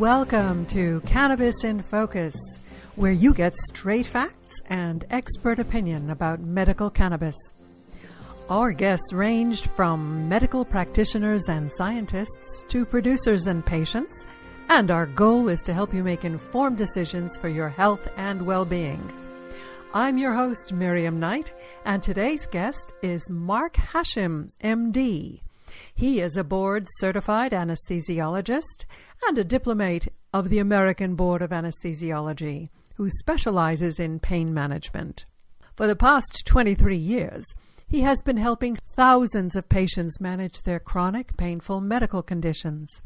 Welcome to Cannabis in Focus, where you get straight facts and expert opinion about medical cannabis. Our guests ranged from medical practitioners and scientists to producers and patients, and our goal is to help you make informed decisions for your health and well-being. I'm your host, Miriam Knight, and today's guest is Mark Hashim, MD. He is a board-certified anesthesiologist and a diplomate of the American Board of Anesthesiology, who specializes in pain management. For the past 23 years, he has been helping thousands of patients manage their chronic, painful medical conditions.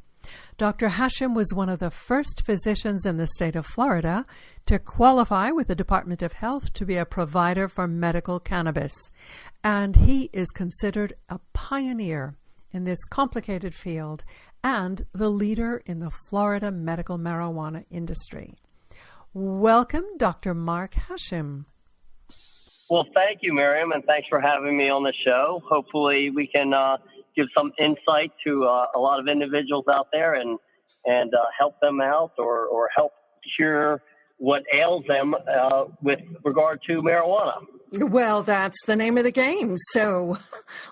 Dr. Hashim was one of the first physicians in the state of Florida to qualify with the Department of Health to be a provider for medical cannabis, and he is considered a pioneer in this complicated field and the leader in the Florida medical marijuana industry. Welcome, Dr. Mark Hashim. Well, thank you, Miriam, and thanks for having me on the show. Hopefully we can give some insight to a lot of individuals out there and help them out or help cure what ails them with regard to marijuana. Well, that's the name of the game, so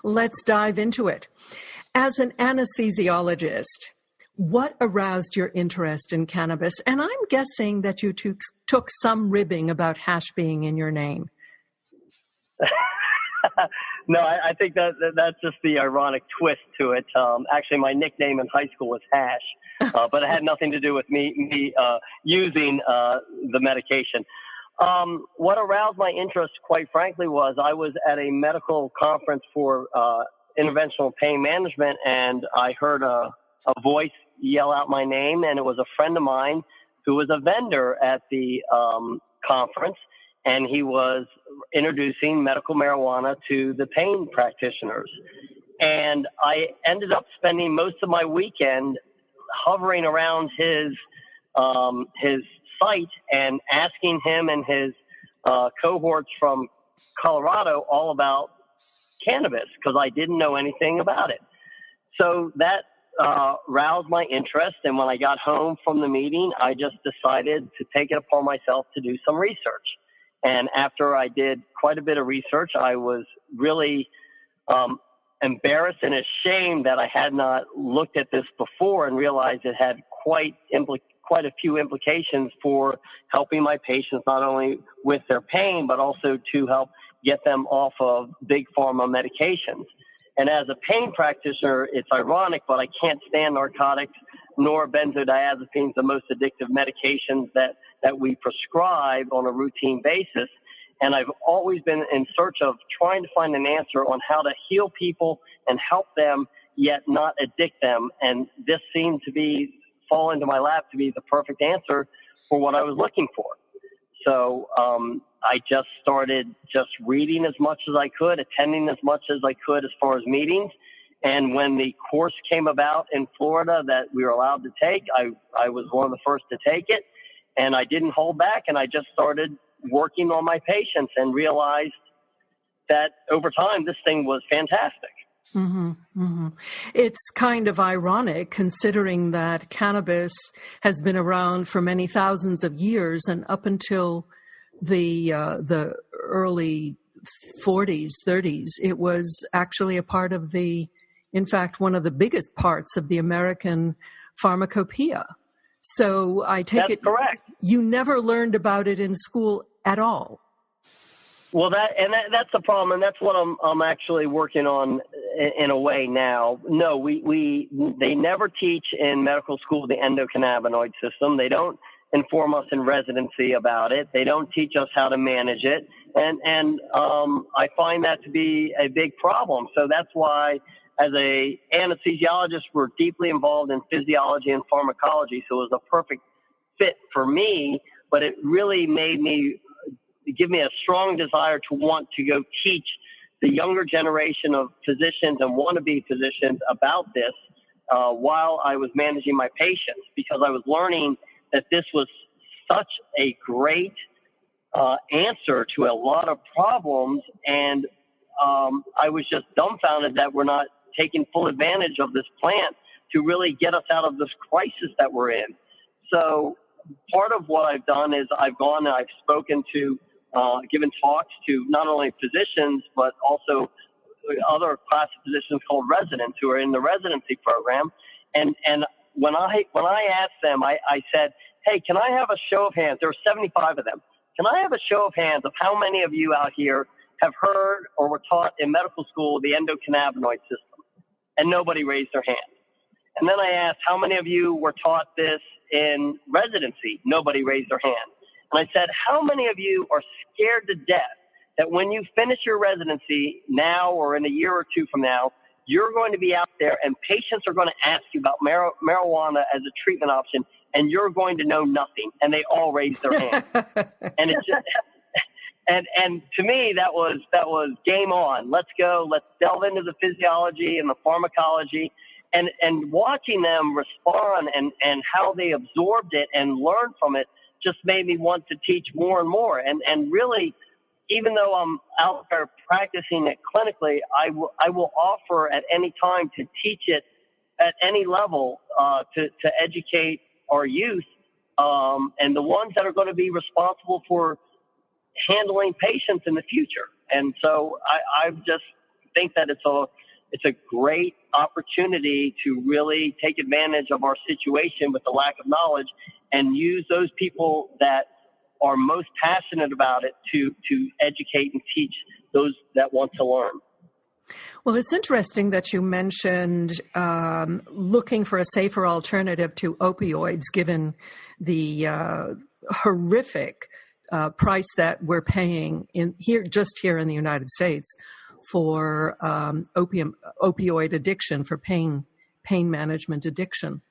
let's dive into it. As an anesthesiologist, what aroused your interest in cannabis? And I'm guessing that you took some ribbing about hash being in your name. No, I think that's just the ironic twist to it. Actually, my nickname in high school was Hash, but it had nothing to do with me using the medication. What aroused my interest, quite frankly, was I was at a medical conference for interventional pain management, and I heard a voice yell out my name, and it was a friend of mine who was a vendor at the conference, and he was introducing medical marijuana to the pain practitioners. And I ended up spending most of my weekend hovering around his site and asking him and his cohorts from Colorado all about cannabis, because I didn't know anything about it. So that roused my interest, and when I got home from the meeting, I just decided to take it upon myself to do some research. And after I did quite a bit of research, I was really embarrassed and ashamed that I had not looked at this before and realized it had quite a few implications for helping my patients, not only with their pain, but also to help get them off of big pharma medications. And as a pain practitioner, it's ironic, but I can't stand narcotics nor benzodiazepines, the most addictive medications that we prescribe on a routine basis. And I've always been in search of trying to find an answer on how to heal people and help them, yet not addict them. And this seemed to fall into my lap to be the perfect answer for what I was looking for. So I just started just reading as much as I could, attending as much as I could as far as meetings. And when the course came about in Florida that we were allowed to take, I was one of the first to take it. And I didn't hold back, and I just started working on my patients and realized that over time this thing was fantastic. Mm-hmm, mm-hmm. It's kind of ironic considering that cannabis has been around for many thousands of years, and up until the early 40s, 30s, it was actually a part of in fact, one of the biggest parts of the American pharmacopoeia. So I take That's correct. You never learned about it in school at all. Well, that's the problem, and that's what I'm actually working on in a way now. No, they never teach in medical school the endocannabinoid system. They don't inform us in residency about it. They don't teach us how to manage it, and I find that to be a big problem. So that's why, as a anesthesiologist, we're deeply involved in physiology and pharmacology, so it was a perfect fit for me, but it really give me a strong desire to want to go teach the younger generation of physicians and wannabe physicians about this while I was managing my patients, because I was learning that this was such a great answer to a lot of problems, and I was just dumbfounded that we're not taking full advantage of this plant to really get us out of this crisis that we're in. So part of what I've done is I've gone and I've spoken to, given talks to not only physicians, but also other class of physicians called residents who are in the residency program. And when I asked them, I said, hey, can I have a show of hands? There were 75 of them. Can I have a show of hands of how many of you out here have heard or were taught in medical school the endocannabinoid system? And nobody raised their hand. And then I asked, how many of you were taught this in residency? Nobody raised their hand. And I said, how many of you are scared to death that when you finish your residency now or in a year or two from now, you're going to be out there and patients are going to ask you about marijuana as a treatment option, and you're going to know nothing? And they all raised their hand. And it's just, and to me, that was game on. Let's go. Let's delve into the physiology and the pharmacology. And watching them respond and how they absorbed it and learned from it just made me want to teach more and more. And really, even though I'm out there practicing it clinically, I will offer at any time to teach it at any level to educate our youth and the ones that are going to be responsible for handling patients in the future. And so I just think that it's a great opportunity to really take advantage of our situation with the lack of knowledge and use those people that are most passionate about it to educate and teach those that want to learn. Well, it's interesting that you mentioned looking for a safer alternative to opioids, given the horrific price that we're paying just here in the United States for opioid addiction, for pain management addiction.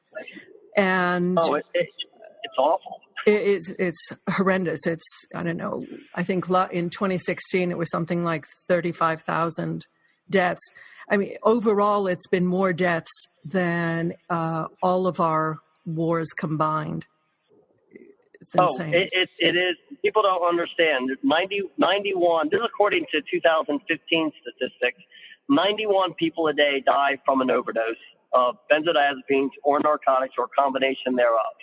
And it's awful. It's horrendous. It's, I don't know, I think in 2016 it was something like 35,000 deaths. I mean, overall it's been more deaths than all of our wars combined. It's insane. It is. People don't understand. 91, this is according to 2015 statistics, 91 people a day die from an overdose of benzodiazepines or narcotics or a combination thereof.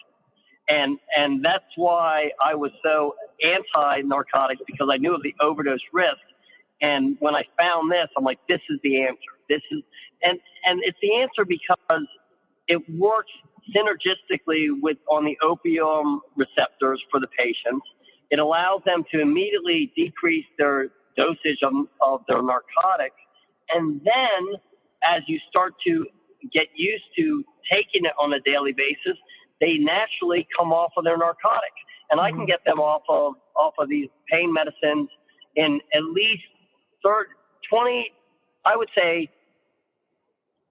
And that's why I was so anti-narcotics, because I knew of the overdose risk. And when I found this, I'm like, this is the answer. And it's the answer because it works synergistically on the opium receptors for the patients. It allows them to immediately decrease their dosage of their narcotics. And then as you start to get used to taking it on a daily basis, they naturally come off of their narcotics. And I can get them off of these pain medicines in at least 20, I would say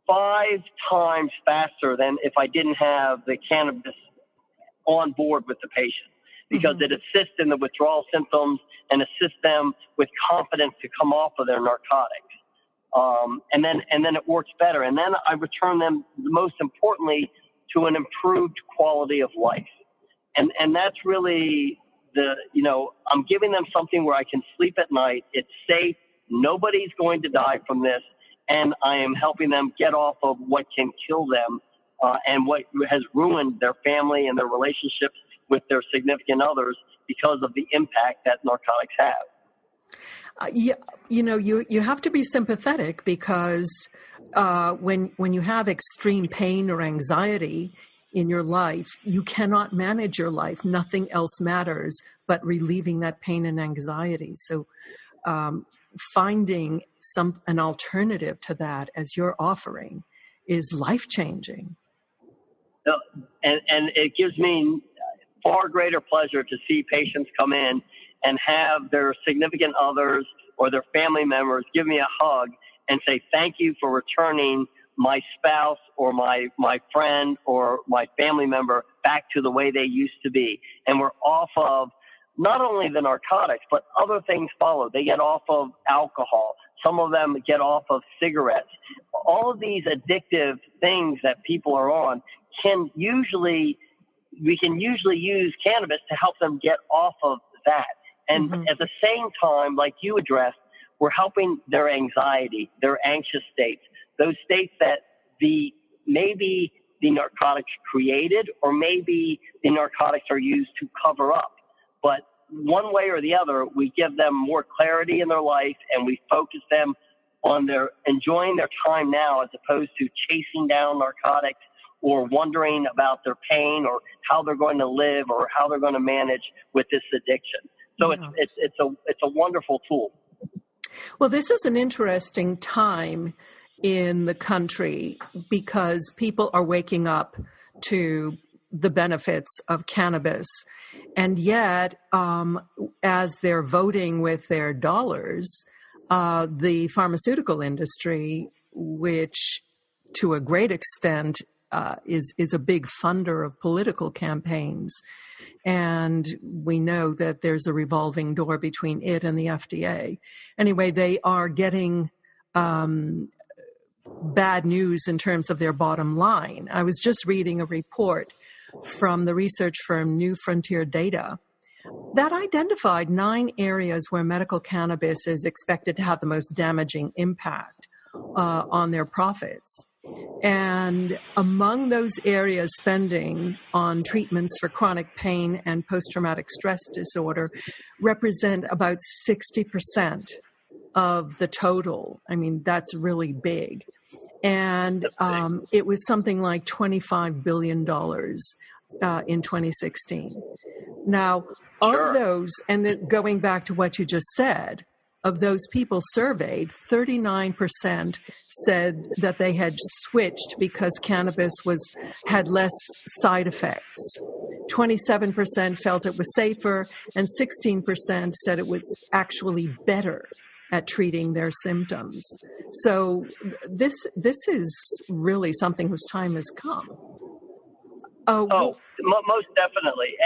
5 times faster than if I didn't have the cannabis on board with the patient, because it assists in the withdrawal symptoms and assists them with confidence to come off of their narcotics. And then it works better. And then I return them, most importantly, to an improved quality of life. And that's really I'm giving them something where I can sleep at night. It's safe. Nobody's going to die from this. And I am helping them get off of what can kill them and what has ruined their family and their relationships with their significant others because of the impact that narcotics have. You have to be sympathetic, because when you have extreme pain or anxiety in your life, you cannot manage your life. Nothing else matters but relieving that pain and anxiety. So finding an alternative to that, as you're offering, is life-changing. And it gives me far greater pleasure to see patients come in and have their significant others or their family members give me a hug and say, thank you for returning my spouse or my friend or my family member back to the way they used to be. And we're off of not only the narcotics, but other things follow. They get off of alcohol. Some of them get off of cigarettes. All of these addictive things that people are on we can usually use cannabis to help them get off of that. And at the same time, like you addressed, we're helping their anxiety, their anxious states, those states that maybe the narcotics created, or maybe the narcotics are used to cover up. But one way or the other, we give them more clarity in their life, and we focus them on their enjoying their time now, as opposed to chasing down narcotics or wondering about their pain or how they're going to live or how they're going to manage with this addiction. So it's a wonderful tool. Well, this is an interesting time in the country because people are waking up to the benefits of cannabis. And yet, as they're voting with their dollars, the pharmaceutical industry, which to a great extent is a big funder of political campaigns, and we know that there's a revolving door between it and the FDA. Anyway, they are getting bad news in terms of their bottom line. I was just reading a report from the research firm New Frontier Data that identified 9 areas where medical cannabis is expected to have the most damaging impact on their profits. And among those areas, spending on treatments for chronic pain and post-traumatic stress disorder represent about 60% of the total. I mean, that's really big. And it was something like $25 billion in 2016. Now, of those, and then going back to what you just said, of those people surveyed, 39% said that they had switched because cannabis had less side effects. 27% felt it was safer, and 16% said it was actually better at treating their symptoms. So this is really something whose time has come. Most definitely.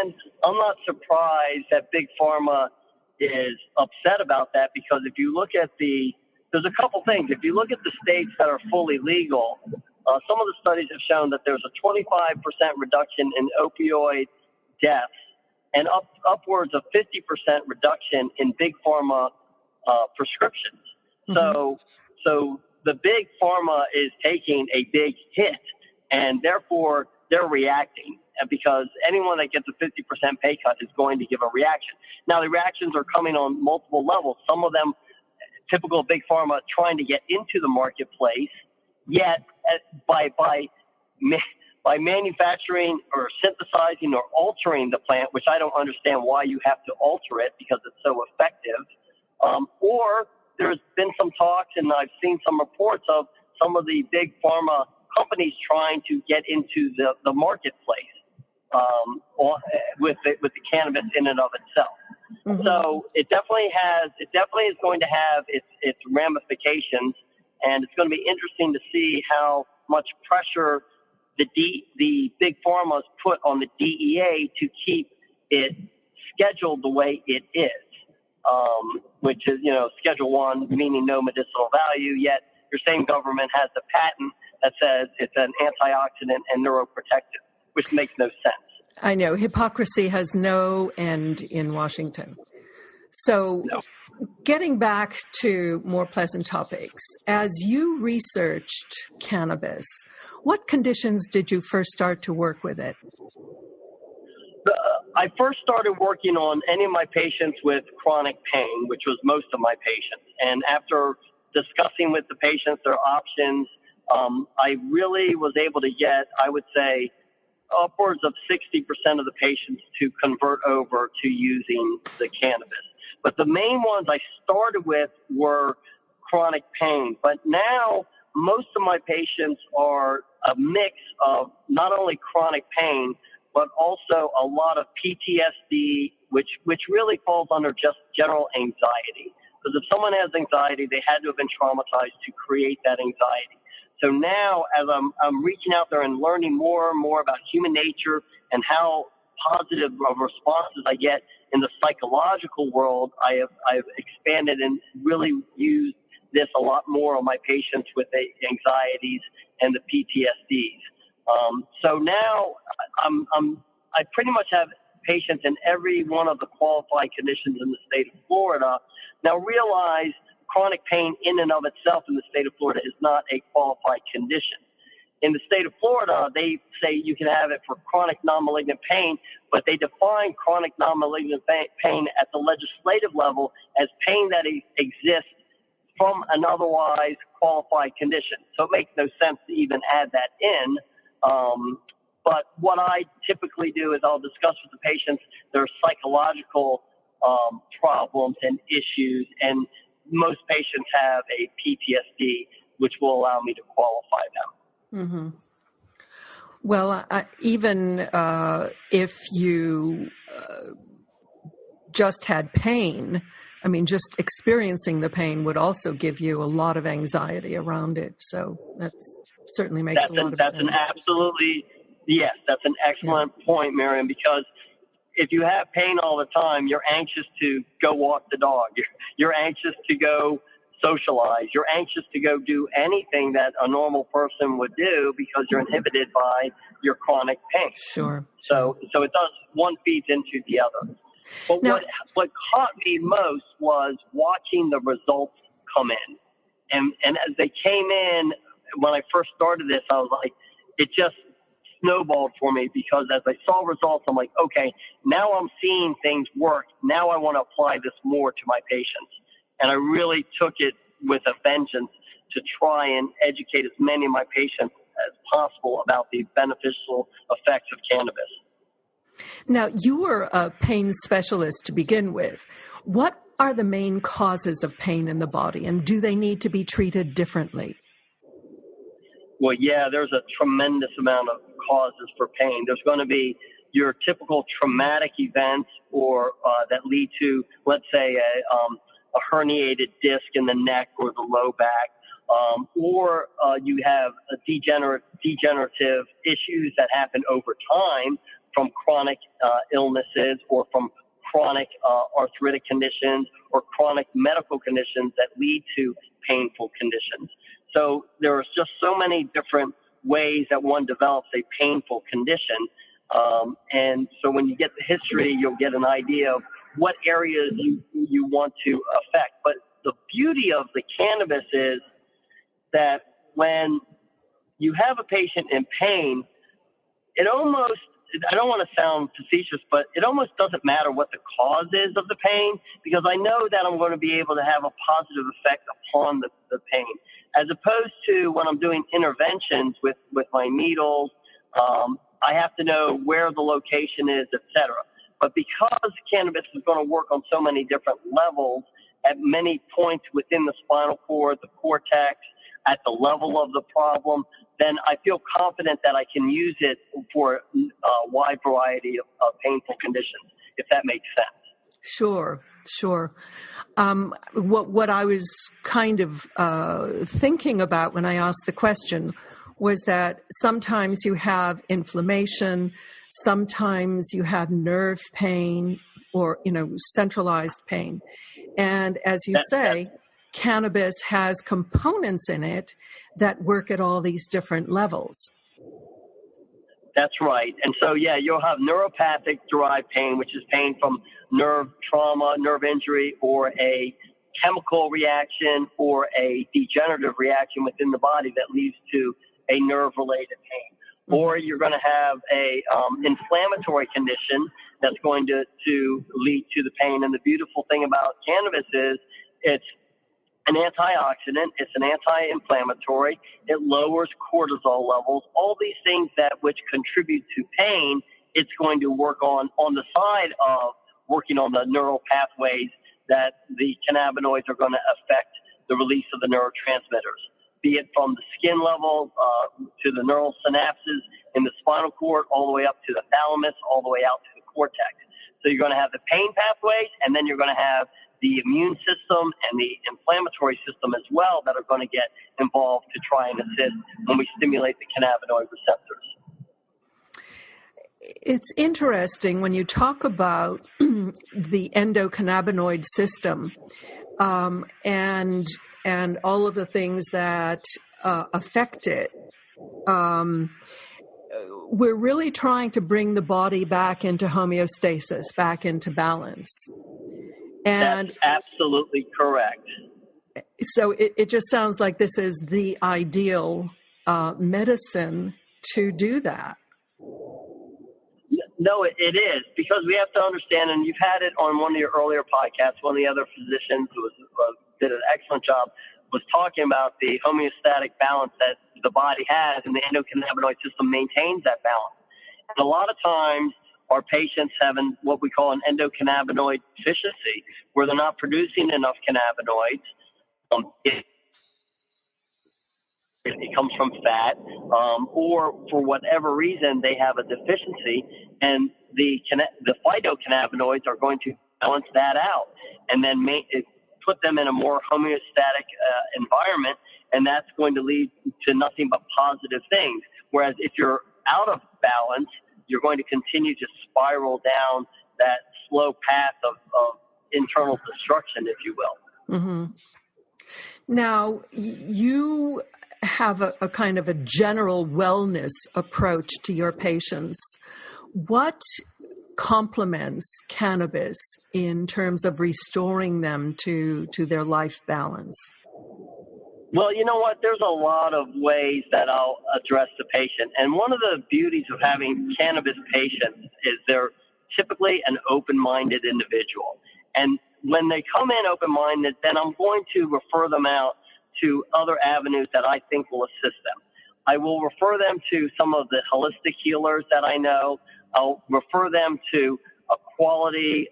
And I'm not surprised that Big Pharma is upset about that, because if you look at there's a couple things. If you look at the states that are fully legal, some of the studies have shown that there's a 25% reduction in opioid deaths and upwards of 50% reduction in Big Pharma prescriptions. Mm-hmm. So the Big Pharma is taking a big hit, and therefore they're reacting, because anyone that gets a 50% pay cut is going to give a reaction. Now, the reactions are coming on multiple levels. Some of them, typical Big Pharma, trying to get into the marketplace, yet by manufacturing or synthesizing or altering the plant, which I don't understand why you have to alter it because it's so effective. Or there's been some talks, and I've seen some reports of some of the Big Pharma companies trying to get into the marketplace with the cannabis in and of itself. Mm-hmm. So it definitely is going to have its ramifications, and it's going to be interesting to see how much pressure the Big Pharma's put on the DEA to keep it scheduled the way it is, which is, Schedule 1, meaning no medicinal value, yet your same government has the patent that says it's an antioxidant and neuroprotective, which makes no sense. I know. Hypocrisy has no end in Washington. So getting back to more pleasant topics, as you researched cannabis, what conditions did you first start to work with it? I first started working on any of my patients with chronic pain, which was most of my patients. And after discussing with the patients their options, I really was able to get, I would say, upwards of 60% of the patients to convert over to using the cannabis. But the main ones I started with were chronic pain. But now most of my patients are a mix of not only chronic pain, but also a lot of PTSD, which really falls under just general anxiety. Because if someone has anxiety, they had to have been traumatized to create that anxiety. So now, as I'm reaching out there and learning more and more about human nature and how positive of responses I get in the psychological world, I've expanded and really used this a lot more on my patients with the anxieties and the PTSDs. So now I pretty much have patients in every one of the qualified conditions in the state of Florida. Now realize chronic pain in and of itself in the state of Florida is not a qualified condition. in the state of Florida, they say you can have it for chronic non-malignant pain, but they define chronic non-malignant pain at the legislative level as pain that exists from an otherwise qualified condition. So it makes no sense to even add that in. But what I typically do is I'll discuss with the patients their psychological problems and issues, and most patients have a PTSD, which will allow me to qualify them. Mm-hmm. Well, even if you just had pain, I mean, just experiencing the pain would also give you a lot of anxiety around it. So that certainly makes a lot of sense. That's an excellent point, Miriam, because if you have pain all the time, you're anxious to go walk the dog. You're anxious to go socialize. You're anxious to go do anything that a normal person would do because you're inhibited by your chronic pain. Sure. So it does, one feeds into the other. But now, what caught me most was watching the results come in. And as they came in, when I first started this, I was like, it just snowballed for me, because as I saw results, I'm like, okay, now I'm seeing things work. Now I want to apply this more to my patients. And I really took it with a vengeance to try and educate as many of my patients as possible about the beneficial effects of cannabis. Now, you were a pain specialist to begin with. What are the main causes of pain in the body, and do they need to be treated differently? Well, yeah, there's a tremendous amount of causes for pain. There's going to be your typical traumatic events or that lead to, let's say, a herniated disc in the neck or the low back, or you have a degenerative issues that happen over time from chronic illnesses or from chronic arthritic conditions or chronic medical conditions that lead to painful conditions. So there's just so many different ways that one develops a painful condition. And so when you get the history, you'll get an idea of what areas you want to affect. But the beauty of the cannabis is that when you have a patient in pain, it almost, I don't want to sound facetious, but it almost doesn't matter what the cause is of the pain, because I know that I'm going to be able to have a positive effect upon the pain. As opposed to when I'm doing interventions with my needles, I have to know where the location is, et cetera. But because cannabis is going to work on so many different levels, at many points within the spinal cord, the cortex, at the level of the problem, then I feel confident that I can use it for a wide variety of painful conditions, if that makes sense. Sure. What I was kind of thinking about when I asked the question was that sometimes you have inflammation, sometimes you have nerve pain or, centralized pain. And as you say, cannabis has components in it that work at all these different levels. That's right. And so, you'll have neuropathic derived pain, which is pain from nerve trauma, nerve injury, or a chemical reaction or a degenerative reaction within the body that leads to a nerve-related pain. Mm-hmm. Or you're going to have a inflammatory condition that's going to lead to the pain. And the beautiful thing about cannabis is it's an antioxidant, it's an anti-inflammatory, it lowers cortisol levels, all these things which contribute to pain, it's going to work on the side of working on the neural pathways that the cannabinoids are going to affect the release of the neurotransmitters, be it from the skin level to the neural synapses in the spinal cord, all the way up to the thalamus, all the way out to the cortex. So you're going to have the pain pathways, and then you're going to have the immune system and the inflammatory system as well that are going to get involved to try and assist when we stimulate the cannabinoid receptors. It's interesting when you talk about the endocannabinoid system and all of the things that affect it. We're really trying to bring the body back into homeostasis, back into balance. And that's absolutely correct. So it just sounds like this is the ideal medicine to do that. No, it is, because we have to understand, and you've had it on one of your earlier podcasts, one of the other physicians who did an excellent job, was talking about the homeostatic balance that the body has, and the endocannabinoid system maintains that balance. And a lot of times our patients have what we call an endocannabinoid deficiency, where they're not producing enough cannabinoids. It comes from fat, or for whatever reason they have a deficiency, and the phytocannabinoids are going to balance that out, and then put them in a more homeostatic environment, and that's going to lead to nothing but positive things. Whereas if you're out of balance, you're going to continue to spiral down that slow path of internal destruction, if you will. Mm-hmm. Now, you have a kind of a general wellness approach to your patients. What complements cannabis in terms of restoring them to their life balance? Well, you know what? There's a lot of ways that I'll address the patient. And one of the beauties of having cannabis patients is they're typically an open-minded individual. And when they come in open-minded, then I'm going to refer them out to other avenues that I think will assist them. I will refer them to some of the holistic healers that I know. I'll refer them to a quality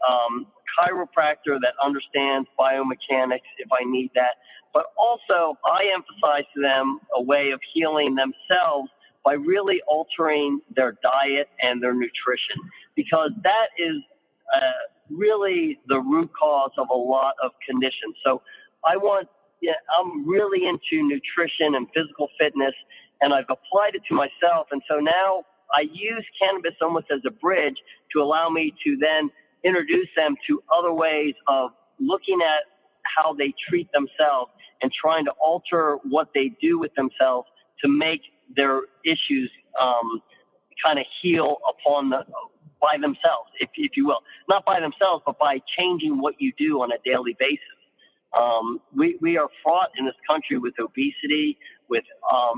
chiropractor that understands biomechanics if I need that. But also, I emphasize to them a way of healing themselves by really altering their diet and their nutrition, because that is really the root cause of a lot of conditions. So I'm really into nutrition and physical fitness, and I've applied it to myself. And so now I use cannabis almost as a bridge to allow me to then introduce them to other ways of looking at how they treat themselves and trying to alter what they do with themselves to make their issues kind of heal by themselves, if you will. Not by themselves, but by changing what you do on a daily basis. We are fraught in this country with obesity, with a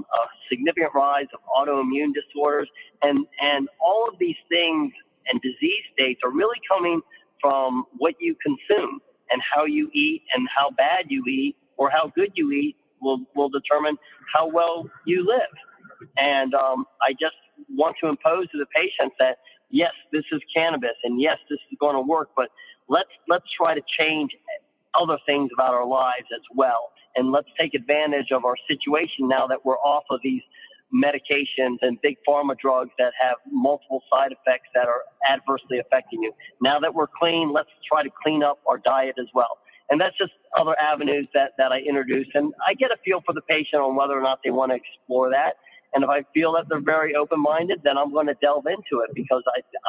significant rise of autoimmune disorders, and all of these things and disease states are really coming from what you consume, and how you eat, and how bad you eat or how good you eat will determine how well you live. And I just want to impose to the patients that, yes, this is cannabis, and yes, this is going to work, but let's try to change other things about our lives as well. And let's take advantage of our situation now that we're off of these medications and big pharma drugs that have multiple side effects that are adversely affecting you. Now that we're clean, let's try to clean up our diet as well. And that's just other avenues that I introduce. And I get a feel for the patient on whether or not they want to explore that. And if I feel that they're very open-minded, then I'm going to delve into it, because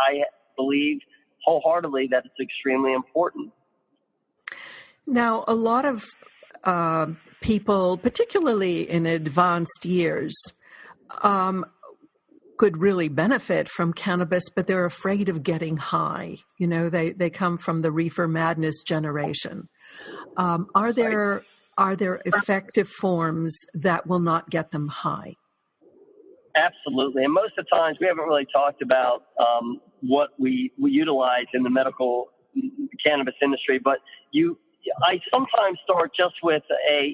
I believe wholeheartedly that it's extremely important. Now, a lot of people, particularly in advanced years, could really benefit from cannabis, but they're afraid of getting high. You know, they come from the reefer madness generation. Are there effective forms that will not get them high? Absolutely. And most of the times we haven't really talked about what we utilize in the medical cannabis industry, but I sometimes start just with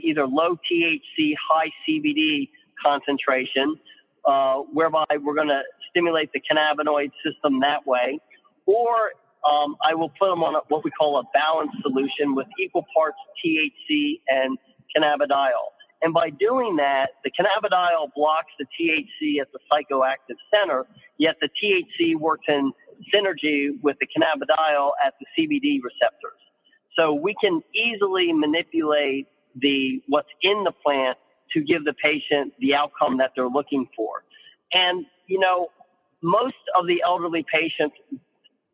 either low THC, high CBD concentration, whereby we're going to stimulate the cannabinoid system that way, or I will put them on what we call a balanced solution with equal parts THC and cannabidiol. And by doing that, the cannabidiol blocks the THC at the psychoactive center, yet the THC works in synergy with the cannabidiol at the CBD receptors. So we can easily manipulate what's in the plant to give the patient the outcome that they're looking for. And, you know, most of the elderly patients,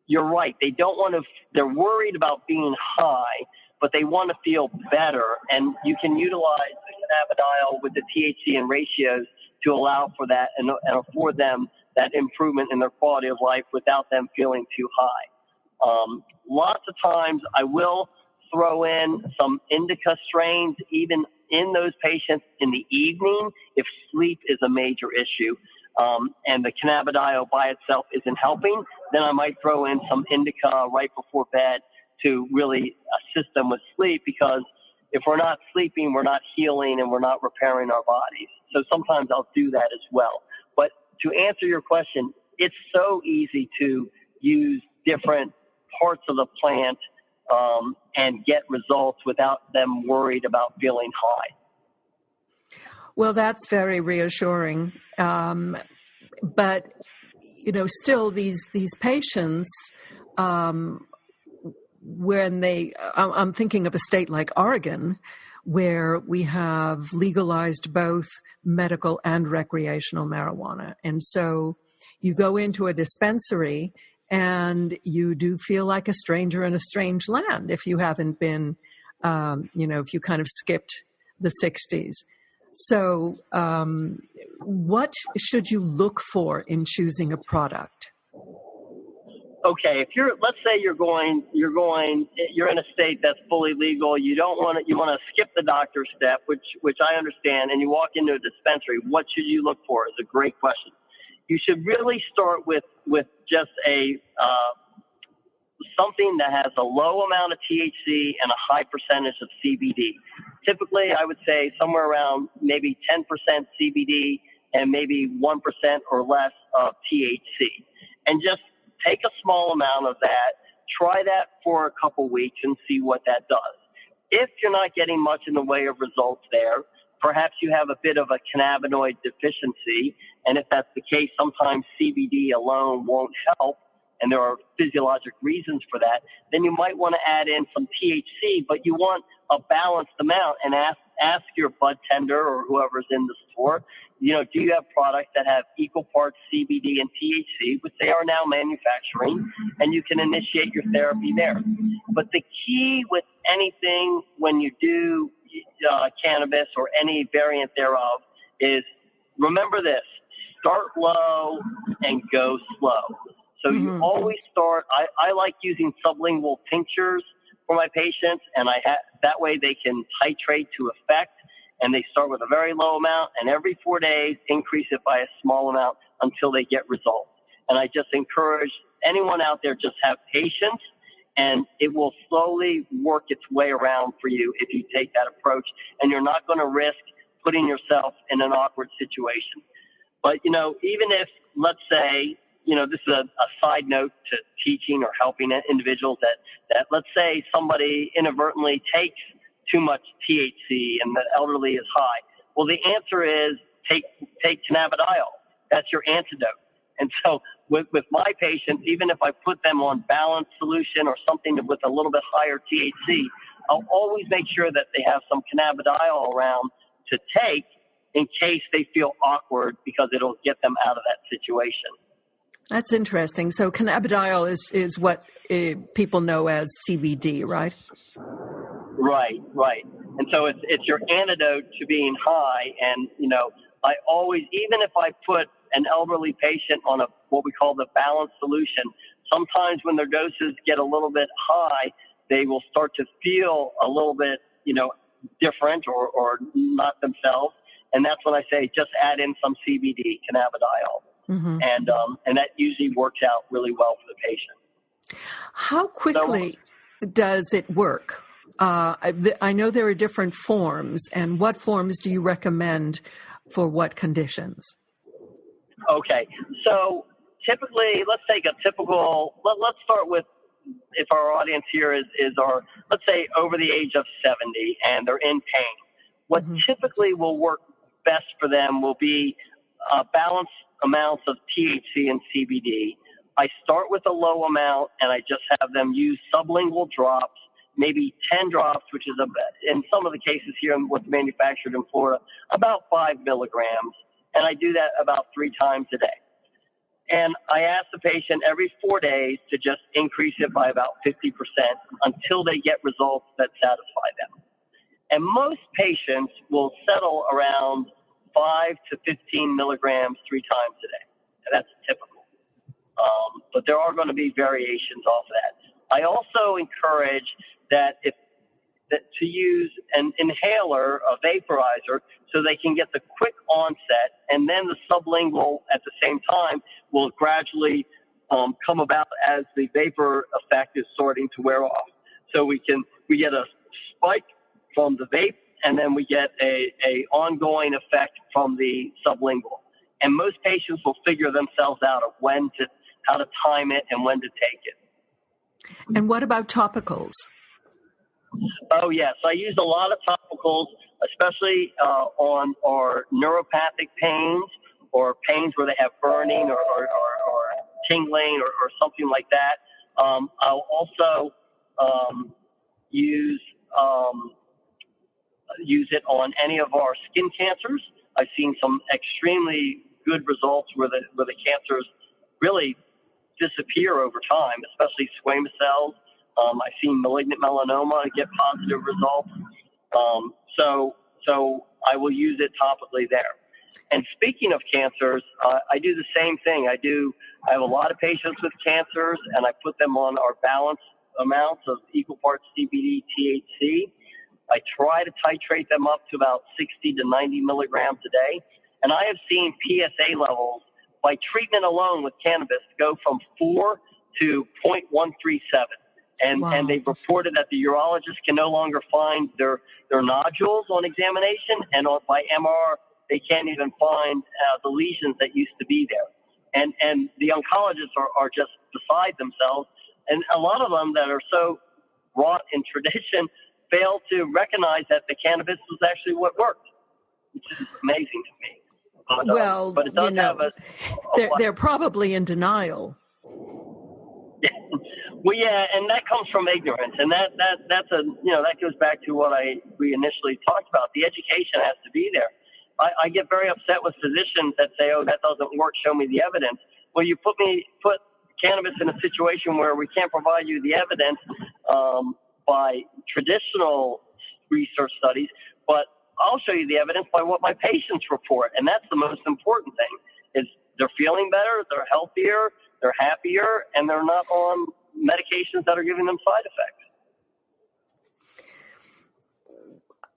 you're right, they're worried about being high, but they want to feel better. And you can utilize the cannabidiol with the THC and ratios to allow for that and afford them that improvement in their quality of life without them feeling too high. Lots of times I will throw in some indica strains, even in those patients in the evening, if sleep is a major issue, and the cannabidiol by itself isn't helping, then I might throw in some indica right before bed to really assist them with sleep, because if we're not sleeping, we're not healing and we're not repairing our bodies. So sometimes I'll do that as well. But to answer your question, it's so easy to use different parts of the plant and get results without them worried about feeling high. Well, that's very reassuring. But, still these patients, when I'm thinking of a state like Oregon, where we have legalized both medical and recreational marijuana. And so you go into a dispensary and you do feel like a stranger in a strange land if you haven't been, if you kind of skipped the 60s. So what should you look for in choosing a product? Okay, let's say you're in a state that's fully legal. You want to skip the doctor step, which I understand, and you walk into a dispensary. What should you look for is a great question. You should really start with just something that has a low amount of THC and a high percentage of CBD. Typically, I would say somewhere around maybe 10% CBD and maybe 1% or less of THC. And just take a small amount of that, try that for a couple weeks and see what that does. If you're not getting much in the way of results there, perhaps you have a bit of a cannabinoid deficiency. And if that's the case, sometimes CBD alone won't help, and there are physiologic reasons for that. Then you might want to add in some THC, but you want a balanced amount, and ask your bud tender or whoever's in the store, do you have products that have equal parts CBD and THC, which they are now manufacturing, and you can initiate your therapy there. But the key with anything when you do cannabis or any variant thereof is, remember this: start low and go slow. So you always start. I like using sublingual tinctures for my patients, and that way they can titrate to effect, and they start with a very low amount, and every 4 days increase it by a small amount until they get results. And I just encourage anyone out there, just have patience, and it will slowly work its way around for you if you take that approach, and you're not going to risk putting yourself in an awkward situation. But, even if, let's say, this is a side note to teaching or helping individuals that let's say somebody inadvertently takes too much THC and the elderly is high. Well, the answer is take cannabidiol. That's your antidote. And so with my patients, even if I put them on balanced solution or something with a little bit higher THC, I'll always make sure that they have some cannabidiol around to take in case they feel awkward, because it'll get them out of that situation. That's interesting. So cannabidiol is what people know as CBD, right? Right. And so it's your antidote to being high. And, I always, even if I put an elderly patient on what we call the balanced solution, sometimes when their doses get a little bit high, they will start to feel a little bit, different or not themselves. And that's when I say just add in some CBD, cannabidiol. Mm-hmm. And that usually works out really well for the patient. How quickly does it work? I know there are different forms, and what forms do you recommend for what conditions? Okay, so typically, let's start with, if our audience here is let's say over the age of 70 and they're in pain. What typically will work best for them will be balanced amounts of THC and CBD. I start with a low amount, and I just have them use sublingual drops, maybe 10 drops, which is in some of the cases here what's manufactured in Florida, about 5 milligrams. And I do that about 3 times a day. And I ask the patient every 4 days to just increase it by about 50% until they get results that satisfy them. And most patients will settle around 5 to 15 milligrams 3 times a day. And that's typical. But there are going to be variations off that. I also encourage that if to use an inhaler, a vaporizer, so they can get the quick onset, and then the sublingual at the same time will gradually come about as the vapor effect is starting to wear off. So we get a spike from the vape, and then we get a ongoing effect from the sublingual. And most patients will figure themselves out of how to time it and when to take it. And what about topicals? Oh, yes. I use a lot of topicals, especially on our neuropathic pains or pains where they have burning or tingling or something like that. I'll also use it on any of our skin cancers. I've seen some extremely good results where the cancers really disappear over time, especially squamous cells. I've seen malignant melanoma get positive results. So I will use it topically there. And speaking of cancers, I do the same thing. I have a lot of patients with cancers, and I put them on our balanced amounts of equal parts CBD, THC. I try to titrate them up to about 60 to 90 milligrams a day. And I have seen PSA levels by treatment alone with cannabis go from 4 to 0.137. And they've reported that the urologist can no longer find their nodules on examination, and by MR, they can't even find the lesions that used to be there. And the oncologists are just beside themselves. And a lot of them that are so wrought in tradition fail to recognize that the cannabis was actually what worked, which is amazing to me. But it does have they're probably in denial. Well, yeah, and that comes from ignorance, and that goes back to what we initially talked about. The education has to be there. I get very upset with physicians that say, "Oh, that doesn't work. Show me the evidence." Well, you put cannabis in a situation where we can't provide you the evidence by traditional research studies, but I'll show you the evidence by what my patients report, and that's the most important thing. Is they're feeling better, they're healthier, they're happier, and they're not on medications that are giving them side effects.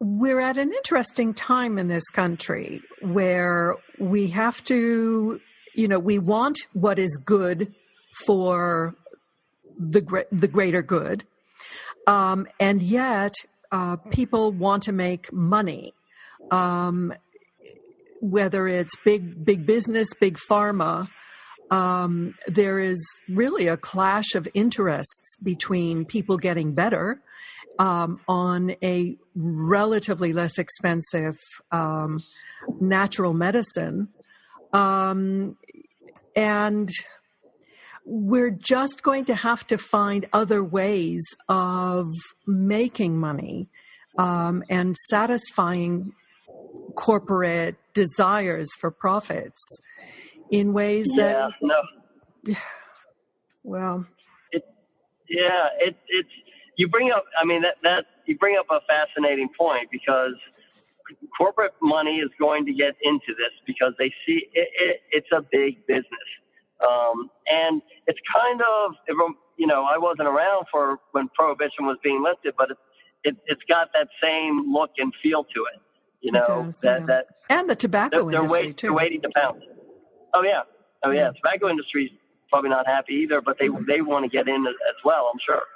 We're at an interesting time in this country where we have to, we want what is good for the greater good, and yet people want to make money, whether it's big business, big pharma. There is really a clash of interests between people getting better on a relatively less expensive natural medicine. And we're just going to have to find other ways of making money and satisfying corporate desires for profits in ways that, you bring up, you bring up a fascinating point, because corporate money is going to get into this because they see it's a big business. And it's kind of, I wasn't around for when Prohibition was being lifted, but it's got that same look and feel to it. That and the tobacco industry too. They're waiting to pounce. Oh yeah. Tobacco industry's probably not happy either, but they want to get in as well, I'm sure.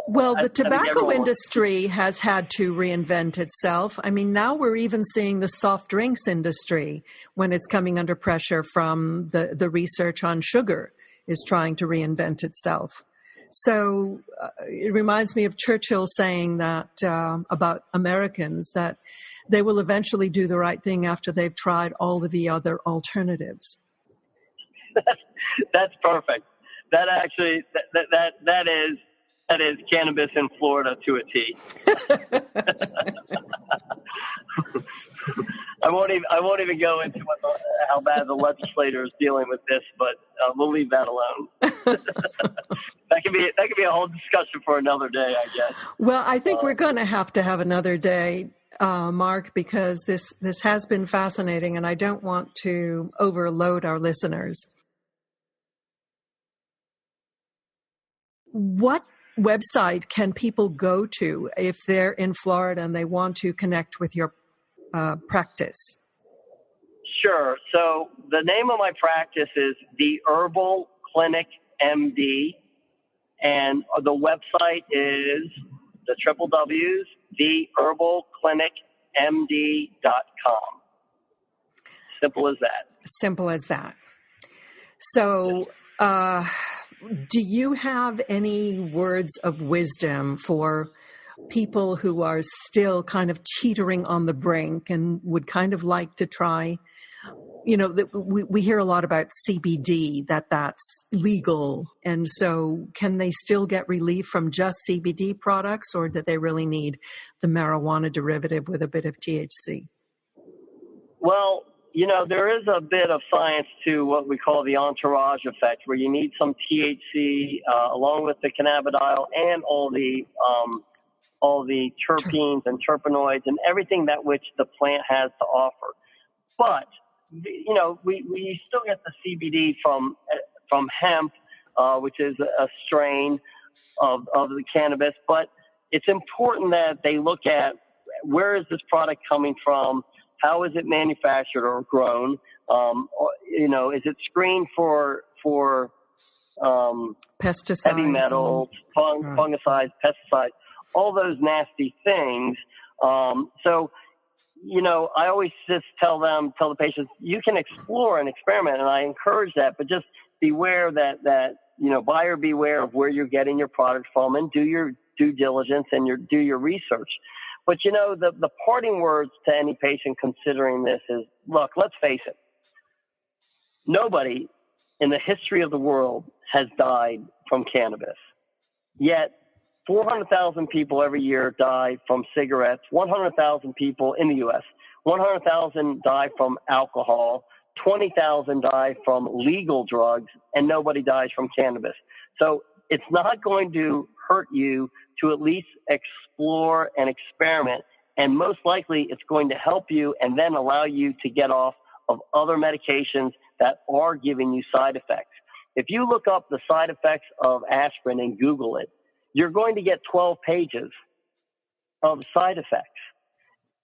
Well, the tobacco industry has had to reinvent itself. Now we're even seeing the soft drinks industry, when it's coming under pressure from the research on sugar, is trying to reinvent itself. So it reminds me of Churchill saying that about Americans, that they will eventually do the right thing after they've tried all of the other alternatives. That's perfect. That actually, that is cannabis in Florida to a T. I won't even go into how bad the legislator is dealing with this, but we'll leave that alone. That could be a whole discussion for another day, I guess. Well, I think we're going to have another day, Mark, because this has been fascinating, and I don't want to overload our listeners. What website can people go to if they're in Florida and they want to connect with your practice? Sure. So the name of my practice is The Herbal Clinic MD, and the website is the www.theherbalclinicmd.com. Simple as that. Simple as that. So, do you have any words of wisdom for people who are still kind of teetering on the brink and would kind of like to try? You know, we hear a lot about CBD, that's legal. And so can they still get relief from just CBD products, or do they really need the marijuana derivative with a bit of THC? Well, you know, there is a bit of science to what we call the entourage effect, where you need some THC along with the cannabidiol and all the terpenes and terpenoids and everything that which the plant has to offer. But, you know, we still get the CBD from hemp, which is a strain of the cannabis. But it's important that they look at where is this product coming from. How is it manufactured or grown? You know, is it screened for pesticides, heavy metals, fungicides, pesticides, all those nasty things? So, you know, I always just tell the patients, you can explore and experiment, and I encourage that, but just beware that you know, buyer beware of where you're getting your product from, and do your due diligence and do your research. But, you know, the parting words to any patient considering this is, look, let's face it. Nobody in the history of the world has died from cannabis. Yet 400,000 people every year die from cigarettes, 100,000 people in the U.S., 100,000 die from alcohol, 20,000 die from legal drugs, and nobody dies from cannabis. So it's not going to hurt you to at least explore and experiment, and most likely it's going to help you and then allow you to get off of other medications that are giving you side effects. If you look up the side effects of aspirin and Google it, you're going to get 12 pages of side effects.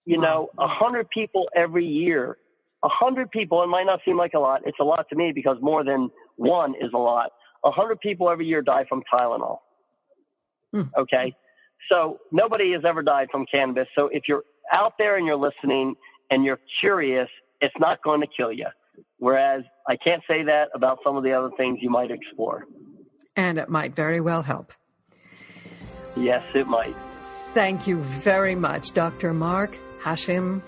You know, 100 people every year, 100 people, it might not seem like a lot. It's a lot to me because more than one is a lot. 100 people every year die from Tylenol. Okay. So nobody has ever died from cannabis. So if you're out there and you're listening and you're curious, it's not going to kill you. Whereas I can't say that about some of the other things you might explore. And it might very well help. Yes, it might. Thank you very much, Dr. Mark Hashim,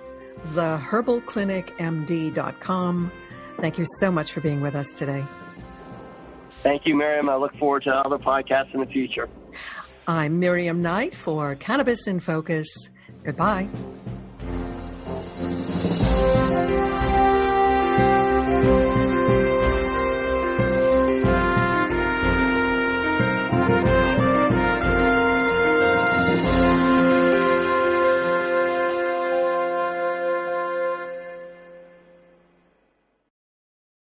theherbalclinicmd.com. Thank you so much for being with us today. Thank you, Miriam. I look forward to other podcasts in the future. I'm Miriam Knight for Cannabis in Focus. Goodbye.